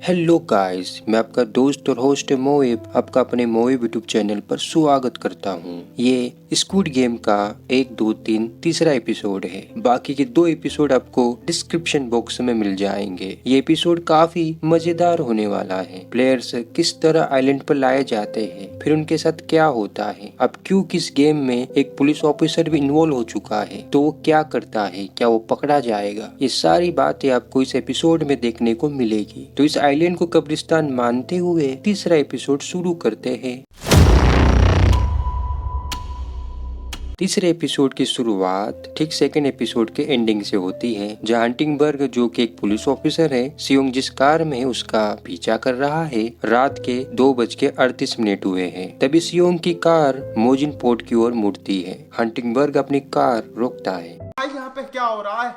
Hello guys, मैं आपका दोस्त और होस्ट मोएब आपका अपने मोएब यूट्यूब चैनल पर स्वागत करता हूँ। ये स्क्विड गेम का 1, 2, 3 तीसरा एपिसोड है। बाकी के 2 एपिसोड आपको डिस्क्रिप्शन बॉक्स में मिल जाएंगे। ये एपिसोड काफी मजेदार होने वाला है। प्लेयर्स किस तरह आइलैंड पर लाए जाते हैं, फिर उनके साथ क्या होता है, अब क्यों किस गेम में एक पुलिस ऑफिसर भी इन्वॉल्व हो चुका है, तो वो क्या करता है, क्या वो पकड़ा जाएगा, ये सारी बातें आपको इस एपिसोड में देखने को मिलेगी। तो इस आइलैंड को कब्रिस्तान मानते हुए तीसरा एपिसोड शुरू करते हैं। तीसरे एपिसोड की शुरुआत ठीक सेकंड एपिसोड के एंडिंग से होती है, जहाँ हंटिंगबर्ग जो कि एक पुलिस ऑफिसर है, सियोंग जिस कार में है उसका पीछा कर रहा है। रात के 2:38 हुए हैं। तभी सियोंग की कार मोजिन पोर्ट की ओर मुड़ती है। हंटिंगबर्ग अपनी कार रोकता है। भाई यहाँ पे क्या हो रहा है?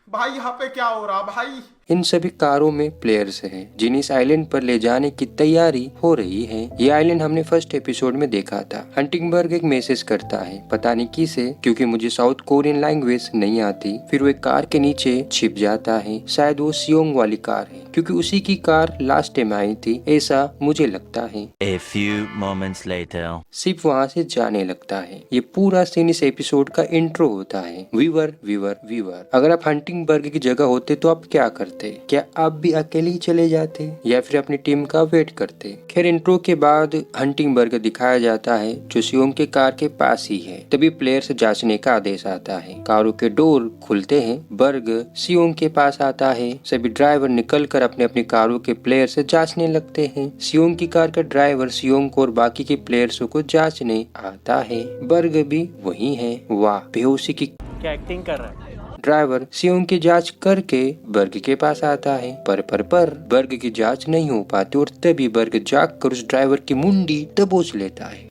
भाई यहाँ पे क्या हो रहा भाई? इन सभी कारों में प्लेयर्स हैं, जिन्हें इस आइलैंड पर ले जाने की तैयारी हो रही है। ये आइलैंड हमने फर्स्ट एपिसोड में देखा था। हंटिंगबर्ग एक मैसेज करता है, पता नहीं किसे, क्योंकि मुझे साउथ कोरियन लैंग्वेज नहीं आती। फिर वो एक कार के नीचे छिप जाता है। शायद वो सियोंग वाली कार है, क्योंकि उसी की कार लास्ट टाइम आई थी, ऐसा मुझे लगता है। A few moments later. सिर्फ वहाँ से जाने लगता है। ये पूरा सीन इस एपिसोड का इंट्रो होता है। Weaver weaver weaver. अगर आप हंटिंगबर्ग की जगह होते तो आप क्या करते? क्या आप भी अकेले ही चले जाते या फिर अपनी टीम का वेट करते? खैर, इंट्रो के बाद हंटिंगबर्ग दिखाया जाता है, जो सियोंग के कार के पास ही है। तभी प्लेयर से जांचने का आदेश आता है। कारों के डोर खुलते हैं। बर्ग सियोंग के पास आता है। सभी ड्राइवर निकल कर अपने अपनी कारों के प्लेयर से जांचने लगते हैं। सियोंग की कार का ड्राइवर सियोंग को और बाकी के प्लेयर्स को जांचने आता है। बर्ग भी वही है। वाह, बेहोशी की क्या एक्टिंग कर रहा है? ड्राइवर सियोंग की जांच करके बर्ग के पास आता है। पर बर्ग की जांच नहीं हो पाती और तभी बर्ग जाग कर उस ड्राइवर की मुंडी दबोच लेता है।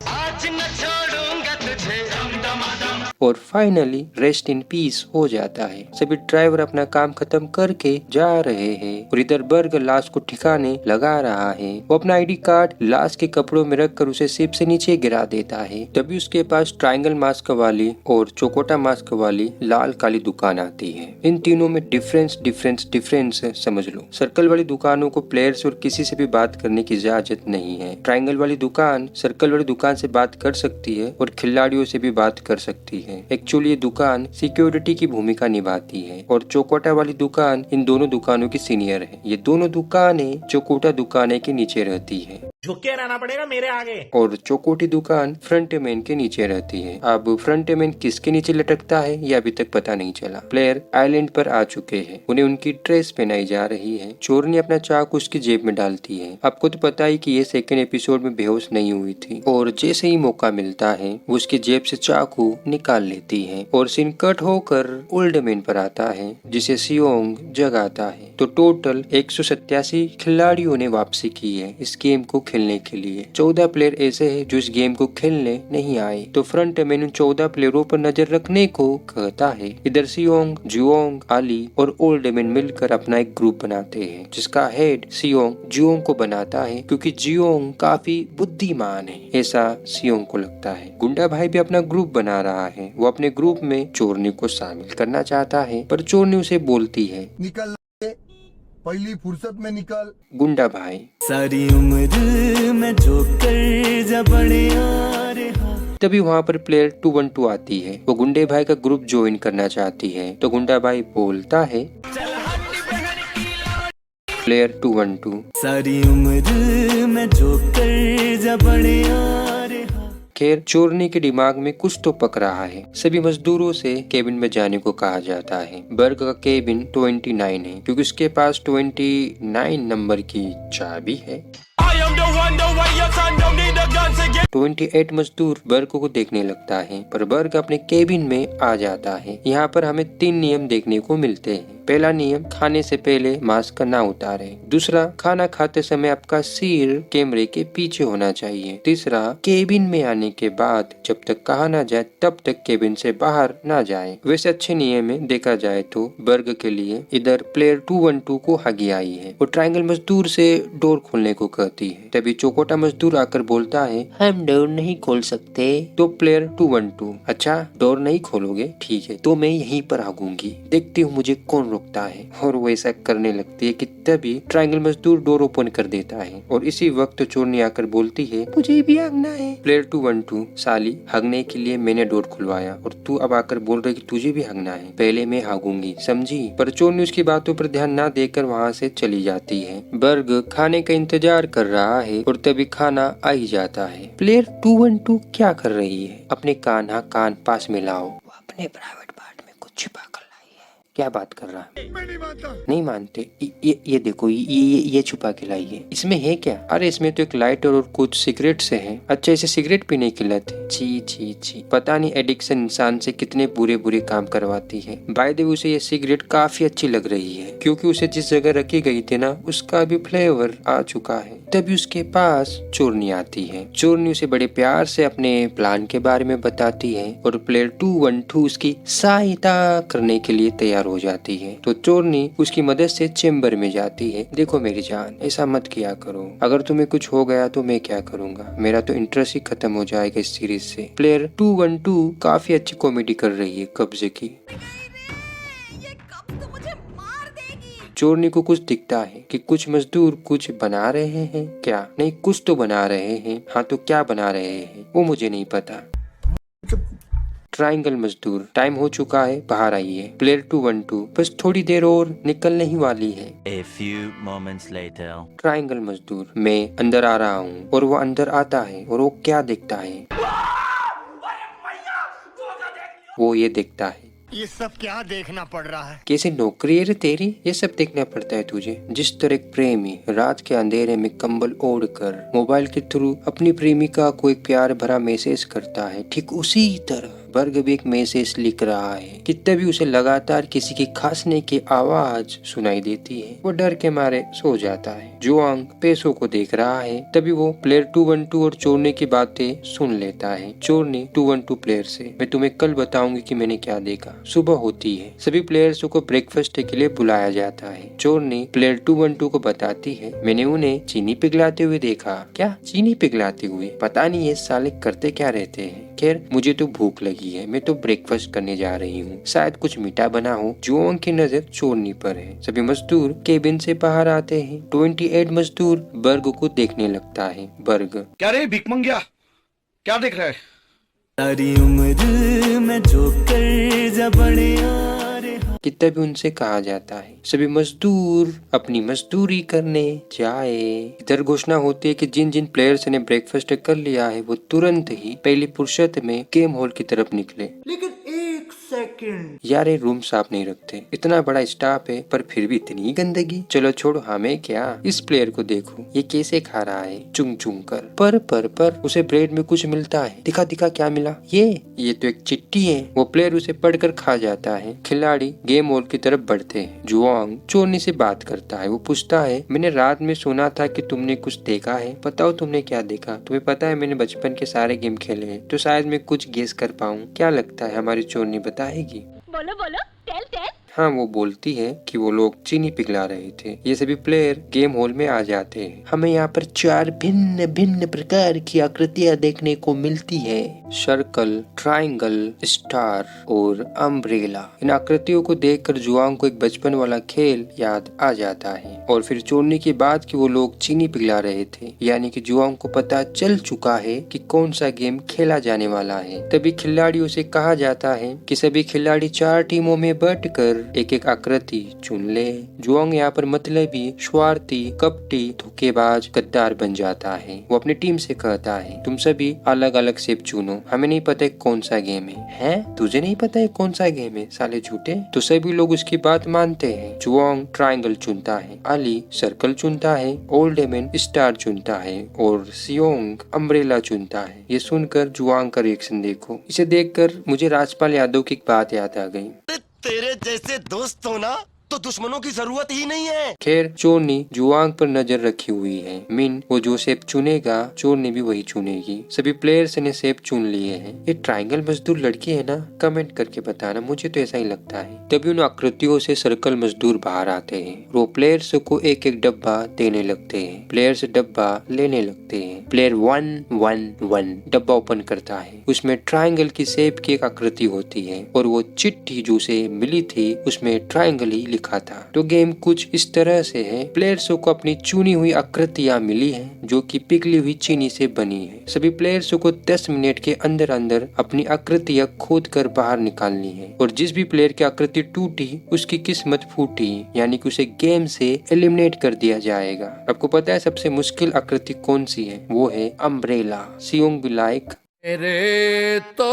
और फाइनली रेस्ट इन पीस हो जाता है। सभी ड्राइवर अपना काम खत्म करके जा रहे हैं और इधर बर्ग लाश को ठिकाने लगा रहा है। वो अपना आईडी कार्ड लाश के कपड़ों में रखकर उसे शिप से नीचे गिरा देता है। तभी उसके पास ट्रायंगल मास्क वाली और चौकोटा मास्क वाली लाल काली दुकान आती है। इन तीनों में डिफरेंस समझ लो। सर्कल वाली दुकानों को प्लेयर्स और किसी से भी बात करने की इजाजत नहीं है। ट्रायंगल वाली दुकान सर्कल वाली दुकान से बात कर सकती है और खिलाड़ियों से भी बात कर सकती है। एक्चुअली ये दुकान सिक्योरिटी की भूमिका निभाती है और चौकोटा वाली दुकान इन दोनों दुकानों की सीनियर है। ये दोनों दुकानें चौकोटा दुकाने के नीचे रहती है। झुक के रहना पड़ेगा मेरे आगे। और चौकोटी दुकान फ्रंट मैन के नीचे रहती है। अब फ्रंट मैन किसके नीचे लटकता है ये अभी तक पता नहीं चला। प्लेयर आइलैंड पर आ चुके हैं। उन्हें उनकी ड्रेस पहनाई जा रही है। चोरनी अपना चाकू उसकी जेब में डालती है। आपको तो पता ही कि ये सेकंड एपिसोड में बेहोश नहीं हुई थी, और जैसे ही मौका मिलता है वो उसकी जेब से चाकू निकाल लेती है और सीन कट होकर ओल्ड मैन पर आता है, जिसे सियोंग जगाता है। तो टोटल 187 खिलाड़ियों ने वापसी की है इस गेम को खेलने के लिए। 14 प्लेयर ऐसे हैं जो इस गेम को खेलने नहीं आए। तो फ्रंट मैन उन 14 प्लेयरों पर नजर रखने को कहता है। इधर सियोंग, जुओंग, आली और ओल्ड मैन मिलकर अपना एक ग्रुप बनाते हैं, जिसका हेड सियोंग जुओंग को बनाता है, क्योंकि जुओंग काफी बुद्धिमान है, ऐसा सियोंग को लगता है। गुंडा भाई भी अपना ग्रुप बना रहा है। वो अपने ग्रुप में चोरनी को शामिल करना चाहता है, पर चोरनी उसे बोलती है, निकल पहली फुर्सत में निकल। गुंडा भाई, सारी उम्र में जो कर जा बड़े आ रहा। तभी वहाँ पर प्लेयर 212 आती है। वो गुंडे भाई का ग्रुप ज्वाइन करना चाहती है। तो गुंडा भाई बोलता है, प्लेयर 212 सारी उम्र में जो कर जा बड़े आ रहा। खैर, चोरनी के दिमाग में कुछ तो पक रहा है। सभी मजदूरों से केबिन में जाने को कहा जाता है। बर्ग का केबिन 29 है, क्योंकि उसके पास 29 नंबर की चाबी है। 28 मजदूर बर्ग को देखने लगता है, पर बर्ग अपने केबिन में आ जाता है। यहाँ पर हमें 3 नियम देखने को मिलते हैं। पहला नियम, खाने से पहले मास्क ना उतारे। दूसरा, खाना खाते समय आपका सिर कैमरे के पीछे होना चाहिए। तीसरा, केबिन में आने के बाद जब तक कहा ना जाए तब तक केबिन से बाहर ना जाए। वैसे अच्छे नियम है देखा जाए तो बर्ग के लिए। इधर प्लेयर 212 को हगी आई है। वो ट्रायंगल मजदूर से डोर खोलने को कहता होती है। तभी चौकोटा मजदूर आकर बोलता है, हम डोर नहीं खोल सकते। तो प्लेयर 212, अच्छा डोर नहीं खोलोगे, ठीक है तो मैं यहीं पर आगूंगी, देखती हूँ मुझे कौन रोकता है। और वो ऐसा करने लगती है कि तभी ट्रायंगल मजदूर डोर ओपन कर देता है और इसी वक्त चोरनी आकर बोलती है, मुझे भी हगना है। प्लेयर 212, साली हगने के लिए मैंने डोर खुलवाया और तू अब आकर बोल रही कि तुझे भी हगना है, पहले मैं हागूंगी, समझी। पर चोरनी उसकी बातों पर ध्यान ना देकर वहाँ से चली जाती है। बर्ग खाने का इंतजार कर रहा है और तभी खाना आ ही जाता है। प्लेयर 212 क्या कर रही है, अपने कान पास में लाओ, वो अपने प्राइवेट पार्ट में कुछ छिपा कर लाई है। क्या बात कर रहा है, नहीं मानते, ये देखो, ये छुपा के लाई है, इसमें है क्या? अरे इसमें तो एक लाइटर और कुछ सिगरेट से है। अच्छा इसे सिगरेट पीने की लत है, छी छी छी, पता नहीं एडिक्शन इंसान से कितने बुरे बुरे काम करवाती है। बाय द वे उसे ये सिगरेट काफी अच्छी लग रही है क्योंकि उसे जिस जगह रखी गई थी ना उसका भी फ्लेवर आ चुका है। तभी उसके पास चोरनी आती है। चोरनी उसे बड़े प्यार से अपने प्लान के बारे में बताती है और प्लेयर 212 उसकी सहायता करने के लिए तैयार हो जाती है। तो चोरनी उसकी मदद से चेम्बर में जाती है। देखो मेरी जान, ऐसा मत किया करो, अगर तुम्हें कुछ हो गया तो मैं क्या करूंगा, मेरा तो इंटरेस्ट ही खत्म हो जाएगा इस सीरीज से। प्लेयर 212 काफी अच्छी कॉमेडी कर रही है कब्जे की। चोरनी को कुछ दिखता है कि कुछ मजदूर कुछ बना रहे हैं, क्या नहीं कुछ तो बना रहे हैं, हाँ तो क्या बना रहे हैं वो मुझे नहीं पता। ट्रायंगल मजदूर, टाइम हो चुका है, बाहर आइए। प्लेयर 212, बस थोड़ी देर और निकलने ही वाली है। A few moments later. Triangle मजदूर, मैं अंदर आ रहा हूँ। और वो अंदर आता है और वो क्या देखता है, वो ये देखता है, ये सब क्या देखना पड़ रहा है? कैसे नौकरी है रे तेरी, ये सब देखना पड़ता है तुझे। जिस तरह एक प्रेमी रात के अंधेरे में कंबल ओढ़कर मोबाइल के थ्रू अपनी प्रेमिका को एक प्यार भरा मैसेज करता है, ठीक उसी तरह बर्ग भी एक मैसेज लिख रहा है कि तभी उसे लगातार किसी की खांसने की आवाज सुनाई देती है। वो डर के मारे सो जाता है। जुआंग पैसों को देख रहा है। तभी वो प्लेयर 212 और चोरने की बातें सुन लेता है। चोरनी 212 प्लेयर से, मैं तुम्हें कल बताऊंगी कि मैंने क्या देखा। सुबह होती है, सभी प्लेयर्स को ब्रेकफास्ट के लिए बुलाया जाता है। चोरनी प्लेयर 212 को बताती है, मैंने उन्हें चीनी पिघलाते हुए देखा। क्या चीनी पिघलाते हुए? पता नहीं ये साले करते क्या रहते हैं। खैर मुझे तो भूख लगी है, मैं तो ब्रेकफास्ट करने जा रही हूँ, शायद कुछ मीठा बना हो। जुआंग की नजर चोरनी पर है। सभी मजदूर केबिन से बाहर आते हैं। 28 मजदूर बर्ग को देखने लगता है। बर्ग, क्या रे भिख मंगिया, क्या देख रहा है? सारी उम्र में जो कर जा बड़े कि तभी उनसे कहा जाता है सभी मजदूर अपनी मजदूरी करने जाए। इधर घोषणा होती है कि जिन जिन प्लेयर्स ने ब्रेकफास्ट कर लिया है वो तुरंत ही पहली फुर्सत में गेम हॉल की तरफ निकले। लेकिन एक सेकंड, यार ये रूम साफ नहीं रखते, इतना बड़ा स्टाफ है पर फिर भी इतनी गंदगी। चलो छोड़ो, हमें क्या, इस प्लेयर को देखो ये कैसे खा रहा है चुंग चुंग कर। पर उसे ब्रेड में कुछ मिलता है। दिखा दिखा क्या मिला, ये तो एक चिट्ठी है। वो प्लेयर उसे पढ़कर खा जाता है। खिलाड़ी गेम हॉल की तरफ बढ़ते हैं। जुआंग चोरनी से बात करता है। वो पूछता है, मैंने रात में सुना था कि तुमने कुछ देखा है, बताओ तुमने क्या देखा। तुम्हें पता है मैंने बचपन के सारे गेम खेले हैं, तो शायद मैं कुछ गेस कर पाऊँ। क्या लगता है हमारी चोरनी बताएगी? बोलो बोलो, टेल टेल। हाँ, वो बोलती है कि वो लोग चीनी पिघला रहे थे। ये सभी प्लेयर गेम हॉल में आ जाते हैं। हमें यहाँ पर 4 भिन्न भिन्न प्रकार की आकृतियाँ देखने को मिलती है, सर्कल, ट्रायंगल, स्टार और अम्ब्रेला। इन आकृतियों को देखकर जुआंग को एक बचपन वाला खेल याद आ जाता है। और फिर चोरने के बाद कि वो लोग चीनी पिघला रहे थे, यानी कि जुआंग को पता चल चुका है कि कौन सा गेम खेला जाने वाला है। तभी खिलाड़ियों से कहा जाता है कि सभी खिलाड़ी 4 टीमों में बंटकर एक एक आकृति चुन ले। जुआंग यहाँ पर मतलबी, स्वार्थी, कपटी, धोखेबाज, गद्दार बन जाता है। वो अपनी टीम से कहता है, तुम सभी अलग अलग शेप चुनो, हमें नहीं पता कौन सा गेम है। तुझे नहीं पता है कौन सा गेम है, साले झूठे। तो सभी लोग उसकी बात मानते हैं। जुआंग ट्रायंगल चुनता है, अली सर्कल चुनता है, ओल्डेमैन स्टार चुनता है और सियोंग अम्ब्रेला चुनता है। ये सुनकर जुआंग का रिएक्शन देखो। इसे देखकर मुझे राजपाल यादव की एक बात याद आ गई। तेरे जैसे दोस्त हो ना तो दुश्मनों की जरूरत ही नहीं है। खैर चोर ने जुआंग पर नजर रखी हुई है। मिन वो जो सेब चुनेगा चोर ने भी वही चुनेगी। सभी प्लेयर्स ने सेब चुन लिए हैं। ये ट्रायंगल मजदूर लड़की है ना? कमेंट करके बताना, मुझे तो ऐसा ही लगता है। तभी उन आकृतियों से सर्कल मजदूर बाहर आते हैं। वो प्लेयर्स को एक एक डब्बा देने लगते हैं। प्लेयर्स डब्बा लेने लगते हैं। प्लेयर 111 डब्बा ओपन करता है। उसमें ट्रायंगल की सेब की एक आकृति होती है और वो चिट्ठी जो उसे मिली थी उसमें ट्रायंगल ही लिखा था। तो गेम कुछ इस तरह से है। प्लेयर्सों को अपनी चुनी हुई आकृतियां मिली हैं जो कि पिघली हुई चीनी से बनी है। सभी प्लेयर्सों को 10 मिनट के अंदर अंदर अपनी आकृतियां खोद कर बाहर निकालनी है और जिस भी प्लेयर की आकृति टूटी उसकी किस्मत फूटी, यानी कि उसे गेम से एलिमिनेट कर दिया जाएगा। आपको पता है सबसे मुश्किल आकृति कौन सी है? वो है अम्ब्रेला। सियोंग भी लाइक मेरे तो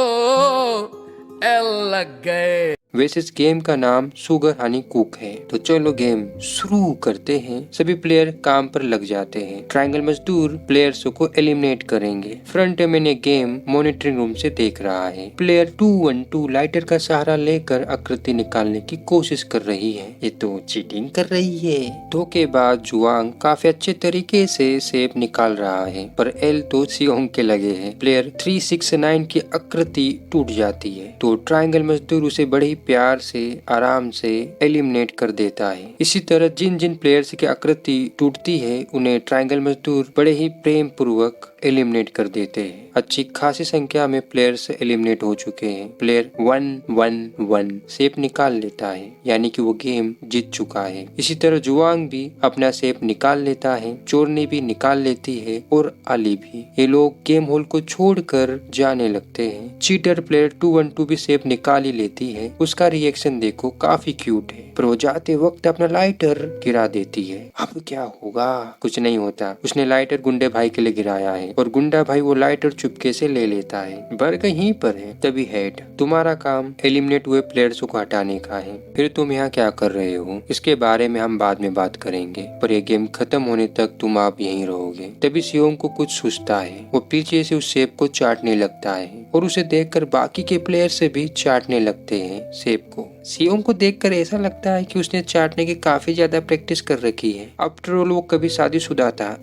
एल लग गए। वैसे इस गेम का नाम शुगर हनी कुक है। तो चलो गेम शुरू करते हैं। सभी प्लेयर काम पर लग जाते हैं। ट्रायंगल मजदूर प्लेयर्स को एलिमिनेट करेंगे। फ्रंट में ये गेम मॉनिटरिंग रूम से देख रहा है। प्लेयर 212 लाइटर का सहारा लेकर आकृति निकालने की कोशिश कर रही है। ये तो चीटिंग कर रही है। धोखेबाज जुआंग काफी अच्छे तरीके से सेब निकाल रहा है पर एल तो सियोंग के लगे है। प्लेयर 369 की आकृति टूट जाती है तो ट्रायंगल मजदूर उसे बड़े प्यार से आराम से एलिमिनेट कर देता है। इसी तरह जिन जिन प्लेयर्स की आकृति टूटती है उन्हें ट्रायंगल मजदूर बड़े ही प्रेम पूर्वक एलिमिनेट कर देते हैं। अच्छी खासी संख्या में प्लेयर्स एलिमिनेट हो चुके हैं। प्लेयर 111 सेब निकाल लेता है, यानी कि वो गेम जीत चुका है। इसी तरह जुआंग भी अपना सेब निकाल लेता है, चोरनी भी निकाल लेती है और अली भी। ये लोग गेम हॉल को छोड़कर जाने लगते हैं। चीटर प्लेयर 212 भी सेब निकाल ही लेती है। उसका रिएक्शन देखो, काफी क्यूट है, पर वो जाते वक्त अपना लाइटर गिरा देती है। अब क्या होगा? कुछ नहीं होता। उसने लाइटर गुंडे भाई के लिए गिराया है और गुंडा भाई वो लाइटर चुपके से ले लेता है। बर्ग यहीं पर है। तभी हेड, तुम्हारा काम एलिमिनेट हुए प्लेयर्स को हटाने का है। फिर तुम यहाँ क्या कर रहे हो इसके बारे में हम बाद में बात करेंगे, पर ये गेम खत्म होने तक तुम आप यहीं रहोगे। तभी सियोंग को कुछ सूझता है। वो पीछे से उस सेब को चाटने लगता है और उसे देखकर बाकी के प्लेयर से भी चाटने लगते हैं सेब को। सियोंग को देखकर ऐसा लगता है कि उसने चाटने की काफी ज्यादा प्रैक्टिस कर रखी है। आफ्टर ऑल वो कभी शादीशुदा था।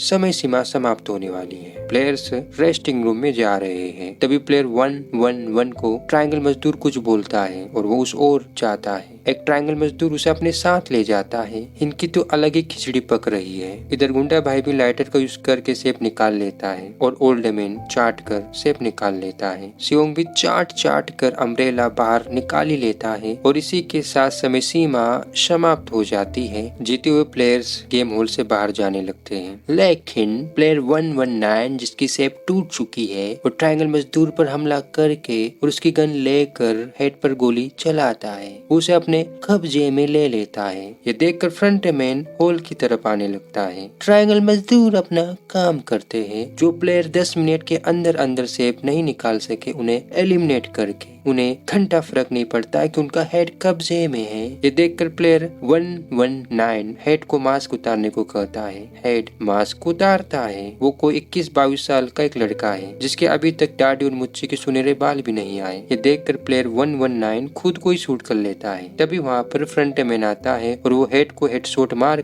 समय सीमा समाप्त होने वाली है। प्लेयर्स रेस्टिंग रूम में जा रहे हैं। तभी प्लेयर 111 को ट्रायंगल मजदूर कुछ बोलता है और वो उस ओर जाता है। एक ट्रायंगल मजदूर उसे अपने साथ ले जाता है। इनकी तो अलग ही खिचड़ी पक रही है। इधर गुंडा भाई भी लाइटर का यूज करके सेब निकाल लेता है और ओल्ड मैन चाट कर सेब निकाल लेता है। सियोंग भी चाट कर अम्ब्रेला बाहर निकाल ही लेता है और इसी के साथ समय सीमा समाप्त हो जाती है। जीते हुए प्लेयर्स गेम हॉल से बाहर जाने लगते हैं। लेकिन प्लेयर 119 जिसकी सेब टूट चुकी है वो ट्रायंगल मजदूर पर हमला करके और उसकी गन लेकर हेड पर गोली चलाता है। उसे अपने कब्जे में ले लेता है। ये देखकर फ्रंट मैन हॉल की तरफ आने लगता है। ट्रायंगल मजदूर अपना काम करते हैं। जो प्लेयर 10 मिनट के अंदर अंदर सेब नहीं निकाल सके उन्हें एलिमिनेट करके उन्हें घंटा फर्क नहीं पड़ता है कि उनका हेड कब्जे में है। ये देखकर प्लेयर 119 हेड को मास्क उतारने को कहता है। हेड मास्क उतारता है। वो कोई 21-22 साल का एक लड़का है जिसके अभी तक दाढ़ी और मुच्छी के सुनहरे बाल भी नहीं आए। ये देखकर प्लेयर 119 खुद को ही शूट कर लेता है। तभी वहाँ पर फ्रंट मैन आता है और वो हेड को हेडशॉट मार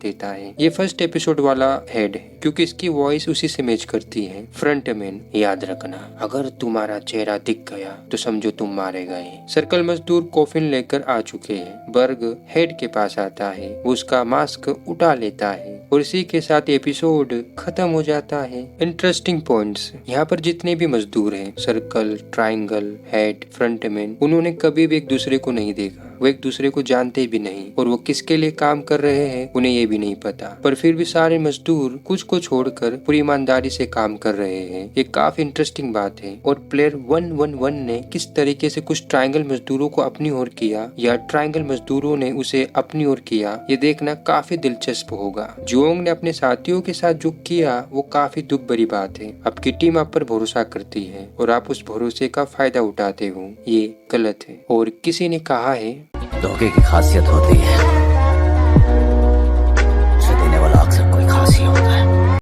देता है। ये फर्स्ट एपिसोड वाला हेड है क्योंकि इसकी वॉइस उसी से मैच करती है। फ्रंट मैन, याद रखना अगर तुम्हारा चेहरा दिख गया तो समझो तुम मारे गए। सर्कल मजदूर कॉफिन लेकर आ चुके हैं। बर्ग हेड के पास आता है, वो उसका मास्क उठा लेता है और इसी के साथ एपिसोड खत्म हो जाता है। इंटरेस्टिंग पॉइंट्स, यहाँ पर जितने भी मजदूर हैं, circle, triangle, head, front man, उन्होंने कभी भी एक दूसरे को नहीं देखा। वो एक दूसरे को जानते भी नहीं और वो किसके लिए काम कर रहे हैं उन्हें ये भी नहीं पता। पर फिर भी सारे मजदूर कुछ को छोड़कर पूरी ईमानदारी से काम कर रहे हैं। ये काफी इंटरेस्टिंग बात है। और प्लेयर 111 ने किस तरीके से कुछ ट्रायंगल मजदूरों को अपनी ओर किया या ट्रायंगल मजदूरों ने उसे अपनी ओर किया, ये देखना काफी दिलचस्प होगा। जुओंग ने अपने साथियों के साथ जो किया वो काफी दुख भरी बात है। आपकी टीम आप पर भरोसा करती है और आप उस भरोसे का फायदा उठाते हो, ये गलत है। और किसी ने कहा है धोखे की खासियत होती है